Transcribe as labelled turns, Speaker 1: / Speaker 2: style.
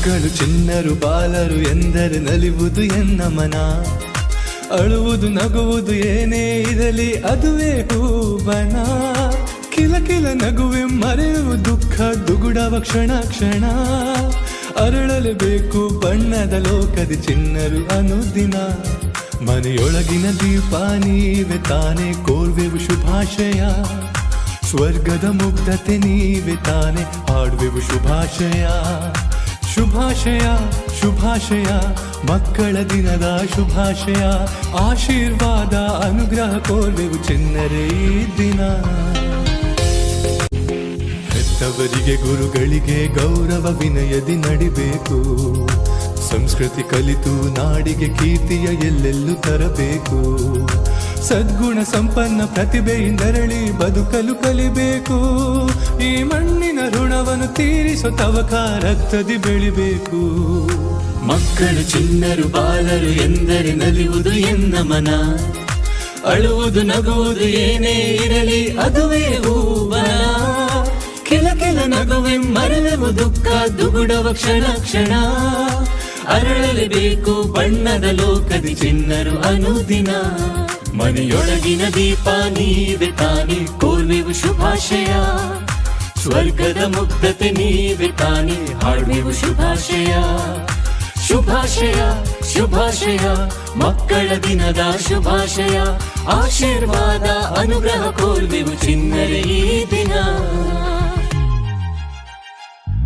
Speaker 1: ಮಕ್ಕಳು ಚಿನ್ನರು ಬಾಲರು ಎಂದರೆ ನಲಿವುದು ಎನ್ನ ಮನ. ಅಳುವುದು ನಗುವುದು ಏನೇ ಇರಲಿ ಅದುವೇ ಹೂವನ. ಕಿಲ ಕಿಲ ನಗುವೆ ಮರೆಯುವ ದುಃಖ ದುಗುಡವ ಕ್ಷಣ ಕ್ಷಣ. ಅರಳಲೇಬೇಕು ಬಣ್ಣದ ಲೋಕದಿ ಚಿನ್ನರು ಅನುದಿನ. ಮನೆಯೊಳಗಿನ ದೀಪ ನೀವೆ ತಾನೆ ಕೋರ್ವೆವು ಶುಭಾಶಯ. ಸ್ವರ್ಗದ ಮುಗ್ಧತೆ ನೀವೆ ತಾನೆ ಹಾಡುವೆವು ಶುಭಾಶಯ. ಶುಭಾಶಯ ಶುಭಾಶಯ ಮಕ್ಕಳ ದಿನದ ಶುಭಾಶಯ. ಆಶೀರ್ವಾದ ಅನುಗ್ರಹ ಕೋರ್ವೆವು ಚಿನ್ನರೇ ಈ ದಿನ. ಹೆತ್ತವರಿಗೆ ಗುರುಗಳಿಗೆ ಗೌರವ ವಿನಯದಿ ನಡಿಬೇಕು. ಸಂಸ್ಕೃತಿ ಕಲಿತು ನಾಡಿಗೆ ಕೀರ್ತಿಯ ಎಲ್ಲೆಲ್ಲೂ ತರಬೇಕು. ಸದ್ಗುಣ ಸಂಪನ್ನ ಪ್ರತಿಭೆಯಿಂದರಳಿ ಬದುಕಲು ಕಲಿಬೇಕು. ಈ ಮಣ್ಣಿನ ಋಣವನ್ನು ತೀರಿಸೋ ತವಕ ರಕ್ತದಿ ಬೆಳಿಬೇಕು. ಮಕ್ಕಳು ಚಿನ್ನರು ಬಾಲರು ಎಂದರೆ ನಲಿಯುವುದು ಎನ್ನ ಮನ. ಅಳುವುದು ನಗುವುದು ಏನೇ ಇರಲಿ ಅದುವೇ ಹೂವನ. ಕೆಲ ಕೆಲ ನಗುವೆ ಮರೆಯುವ ದುಃಖ ದುಗುಡವ ಕ್ಷಣ ಕ್ಷಣ. ಅರಳಲೇಬೇಕು ಬಣ್ಣದ ಲೋಕದಿ ಚಿನ್ನರು ಅನುದಿನ. ಮನೆಯೊಳಗಿನ ದೀಪ ನೀವೆ ತಾನೆ ಕೋರ್ವೆವು ಶುಭಾಶಯ. ಸ್ವರ್ಗದ ಮುಗ್ಧತೆ ನೀವೆ ತಾನೆ ಹಾಡುವೆವು ಶುಭಾಶಯ. ಶುಭಾಶಯ ಶುಭಾಶಯ ಮಕ್ಕಳ ದಿನದ ಶುಭಾಶಯ. ಆಶೀರ್ವಾದ ಅನುಗ್ರಹ ಕೋರ್ವೆವು ಚಿನ್ನರೇ ಈ ದಿನ.